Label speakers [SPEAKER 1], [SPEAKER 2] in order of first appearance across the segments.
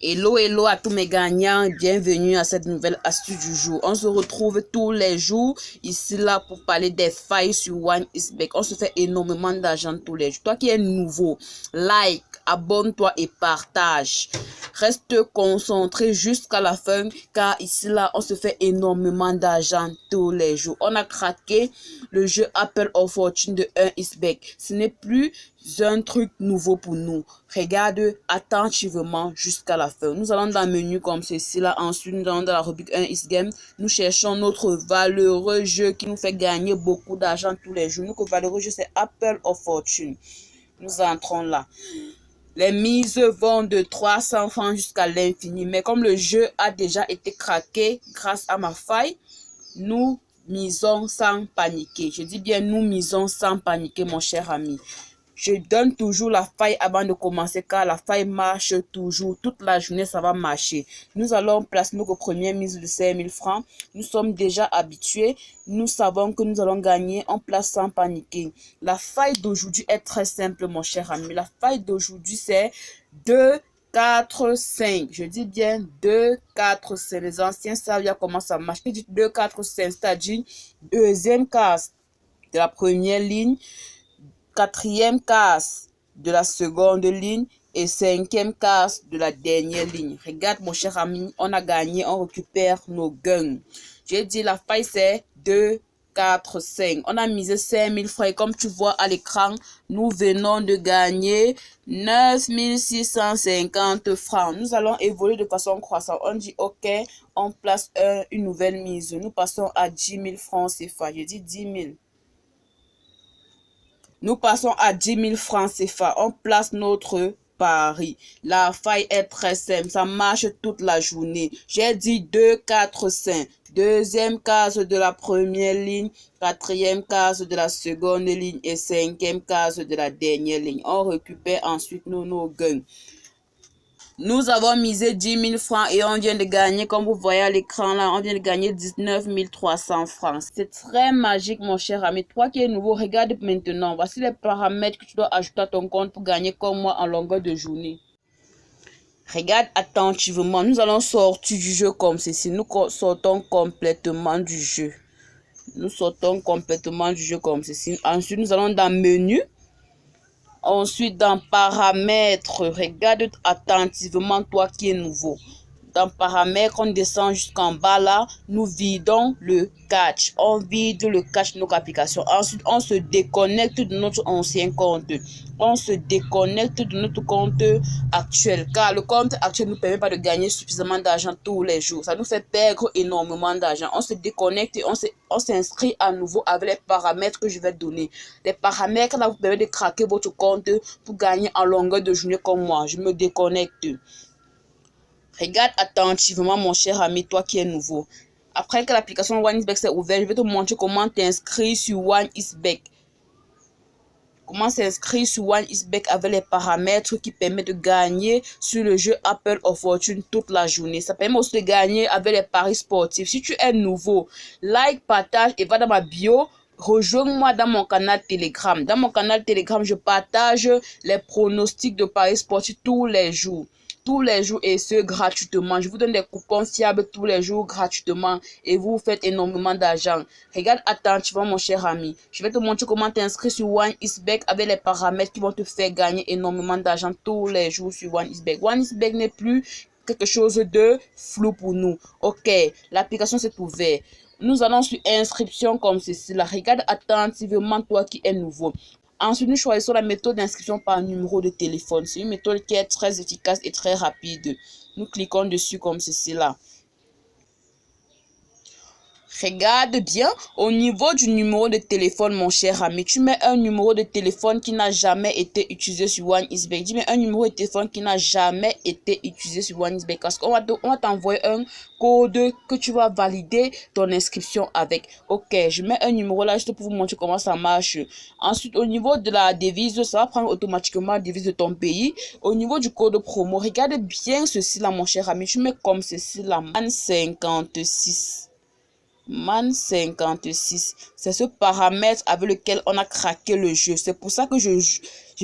[SPEAKER 1] Hello, hello à tous mes gagnants, bienvenue à cette nouvelle astuce du jour. On se retrouve tous les jours ici là pour parler des failles sur OneXBet. On se fait énormément d'argent tous les jours. Toi qui es nouveau, like, abonne-toi et partage. Reste concentré jusqu'à la fin car ici là on se fait énormément d'argent tous les jours. On a craqué le jeu Apple of Fortune de 1xBet. Ce n'est plus un truc nouveau pour nous. Regarde attentivement jusqu'à la fin. Nous allons dans le menu comme ceci là. Ensuite, nous allons dans la rubrique 1x Game. Nous cherchons notre valeureux jeu qui nous fait gagner beaucoup d'argent tous les jours. Notre valeureux jeu, c'est Apple of Fortune. Nous entrons là. Les mises vont de 300 francs jusqu'à l'infini. Mais comme le jeu a déjà été craqué grâce à ma faille, nous misons sans paniquer. Je dis bien nous misons sans paniquer, mon cher ami. Je donne toujours la faille avant de commencer car la faille marche toujours. Toute la journée, ça va marcher. Nous allons placer notre première mise de 5000 francs. Nous sommes déjà habitués. Nous savons que nous allons gagner en place sans paniquer. La faille d'aujourd'hui est très simple, mon cher ami. La faille d'aujourd'hui, c'est 2, 4, 5. Je dis bien 2, 4, 5. Les anciens savent bien comment ça marche. Je dis 2, 4, 5, c'est-à-dire deuxième case de la première ligne, quatrième case de la seconde ligne et cinquième case de la dernière ligne. Regarde mon cher ami, on a gagné, on récupère nos gains. J'ai dit la faille c'est 2, 4, 5. On a misé 5000 francs et comme tu vois à l'écran, nous venons de gagner 9650 francs. Nous allons évoluer de façon croissante. On dit ok, on place une nouvelle mise. Nous passons à 10 000 francs CFA. J'ai dit 10 000. Nous passons à 10 000 francs CFA. On place notre pari. La faille est très simple. Ça marche toute la journée. J'ai dit 2, 4, 5. Deuxième case de la première ligne, quatrième case de la seconde ligne et cinquième case de la dernière ligne. On récupère ensuite nos gains. Nous avons misé 10 000 francs et on vient de gagner, comme vous voyez à l'écran là, on vient de gagner 19 300 francs. C'est très magique, mon cher ami. Toi qui es nouveau, regarde maintenant. Voici les paramètres que tu dois ajouter à ton compte pour gagner comme moi en longueur de journée. Regarde attentivement. Nous allons sortir du jeu comme ceci. Nous sortons complètement du jeu. Nous sortons complètement du jeu comme ceci. Ensuite, nous allons dans menu. Ensuite, dans paramètres, regarde attentivement toi qui es nouveau. Dans paramètres, on descend jusqu'en bas là, nous vidons le cache. On vide le cache de notre application. Ensuite, on se déconnecte de notre ancien compte. On se déconnecte de notre compte actuel. Car le compte actuel ne nous permet pas de gagner suffisamment d'argent tous les jours. Ça nous fait perdre énormément d'argent. On se déconnecte et on s'inscrit à nouveau avec les paramètres que je vais donner. Les paramètres là vous permettent de craquer votre compte pour gagner en longueur de journée comme moi. Je me déconnecte. Regarde attentivement mon cher ami, toi qui es nouveau. Après que l'application OneXBet s'est ouverte, je vais te montrer comment t'inscrire sur OneXBet. Comment s'inscrire sur OneXBet avec les paramètres qui permettent de gagner sur le jeu Apple of Fortune toute la journée. Ça permet aussi de gagner avec les paris sportifs. Si tu es nouveau, like, partage et va dans ma bio. Rejoins-moi dans mon canal Telegram. Dans mon canal Telegram, je partage les pronostics de paris sportifs tous les jours. Tous les jours et ce gratuitement. Je vous donne des coupons fiables tous les jours gratuitement et vous faites énormément d'argent. Regarde attentivement mon cher ami. Je vais te montrer comment t'inscrire sur OneXBet avec les paramètres qui vont te faire gagner énormément d'argent tous les jours sur OneXBet. OneXBet n'est plus quelque chose de flou pour nous. Ok, l'application s'est ouverte. Nous allons sur inscription comme ceci. Là, regarde attentivement toi qui es nouveau. Ensuite, nous choisissons la méthode d'inscription par numéro de téléphone. C'est une méthode qui est très efficace et très rapide. Nous cliquons dessus comme ceci là. Regarde bien, au niveau du numéro de téléphone, mon cher ami, tu mets un numéro de téléphone qui n'a jamais été utilisé sur OneXBet. Dis un numéro de téléphone qui n'a jamais été utilisé sur OneXBet parce qu'on va t'envoyer un code que tu vas valider ton inscription avec. Ok, je mets un numéro là juste pour vous montrer comment ça marche. Ensuite, au niveau de la devise, ça va prendre automatiquement la devise de ton pays. Au niveau du code promo, regarde bien ceci là, mon cher ami. Tu mets comme ceci là, 56. Man 56, c'est ce paramètre avec lequel on a craqué le jeu. C'est pour ça que je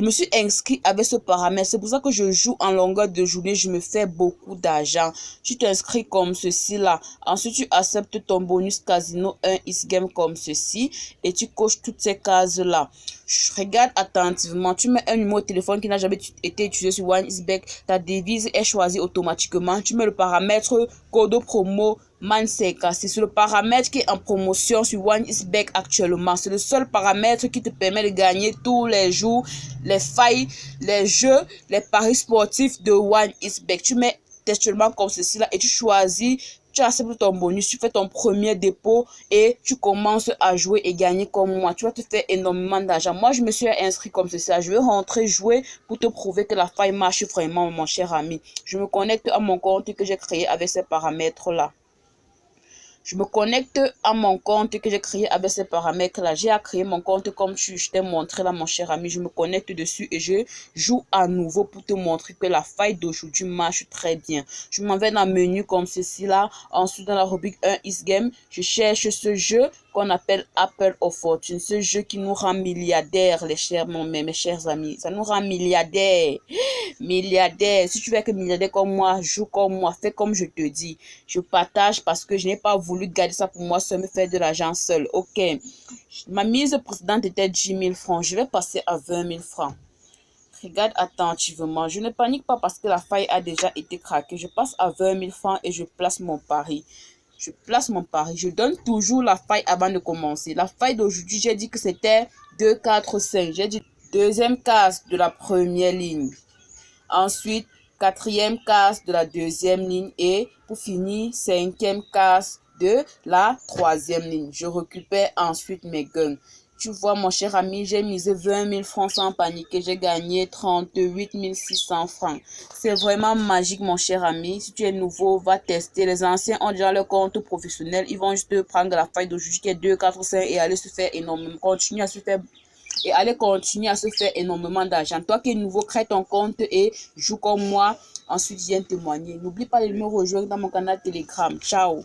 [SPEAKER 1] me suis inscrit avec ce paramètre. C'est pour ça que je joue en longueur de journée. Je me fais beaucoup d'argent. Tu t'inscris comme ceci là. Ensuite, tu acceptes ton bonus casino 1 X-Game comme ceci. Et tu coches toutes ces cases là. Regarde attentivement. Tu mets un numéro de téléphone qui n'a jamais été utilisé sur OneXBet. Ta devise est choisie automatiquement. Tu mets le paramètre code promo Man50. C'est le paramètre qui est en promotion sur OneXBet actuellement. C'est le seul paramètre qui te permet de gagner tous les jours les failles, les jeux, les paris sportifs de OneXBet. Tu mets textuellement comme ceci là et tu choisis. Tu acceptes ton bonus, tu fais ton premier dépôt et tu commences à jouer et gagner comme moi. Tu vas te faire énormément d'argent. Moi, je me suis inscrit comme ceci. Je vais rentrer jouer pour te prouver que la faille marche vraiment, mon cher ami. Je me connecte à mon compte que j'ai créé avec ces paramètres-là. Je me connecte à mon compte que j'ai créé avec ces paramètres-là. J'ai créé mon compte comme je t'ai montré là, mon cher ami. Je me connecte dessus et je joue à nouveau pour te montrer que la faille d'aujourd'hui marche très bien. Je m'en vais dans le menu comme ceci là. Ensuite, dans la rubrique 1 X-Game, je cherche ce jeu qu'on appelle Apple of Fortune. Ce jeu qui nous rend milliardaires, mes chers amis. Ça nous rend milliardaires. Milliardaire, si tu veux être milliardaire comme moi, joue comme moi, fais comme je te dis. Je partage parce que je n'ai pas voulu garder ça pour moi seul, me faire de l'argent seul. Ok. Ma mise précédente était 10 000 francs. Je vais passer à 20 000 francs. Regarde attentivement. Je ne panique pas parce que la faille a déjà été craquée. Je passe à 20 000 francs et je place mon pari. Je place mon pari. Je donne toujours la faille avant de commencer. La faille d'aujourd'hui, j'ai dit que c'était 2, 4, 5. J'ai dit deuxième case de la première ligne. Ensuite, quatrième case de la deuxième ligne et pour finir, cinquième case de la troisième ligne. Je récupère ensuite mes gains. Tu vois, mon cher ami, j'ai misé 20 000 francs sans paniquer. J'ai gagné 38 600 francs. C'est vraiment magique, mon cher ami. Si tu es nouveau, va tester. Les anciens ont déjà leur compte professionnel. Ils vont juste prendre la faille d'aujourd'hui qui est 2, 4, 5 et aller se faire énormément. Continuer à se faire et allez continuer à se faire énormément d'argent. Toi qui es nouveau, crée ton compte et joue comme moi. Ensuite, viens témoigner. N'oublie pas de me rejoindre dans mon canal Telegram. Ciao.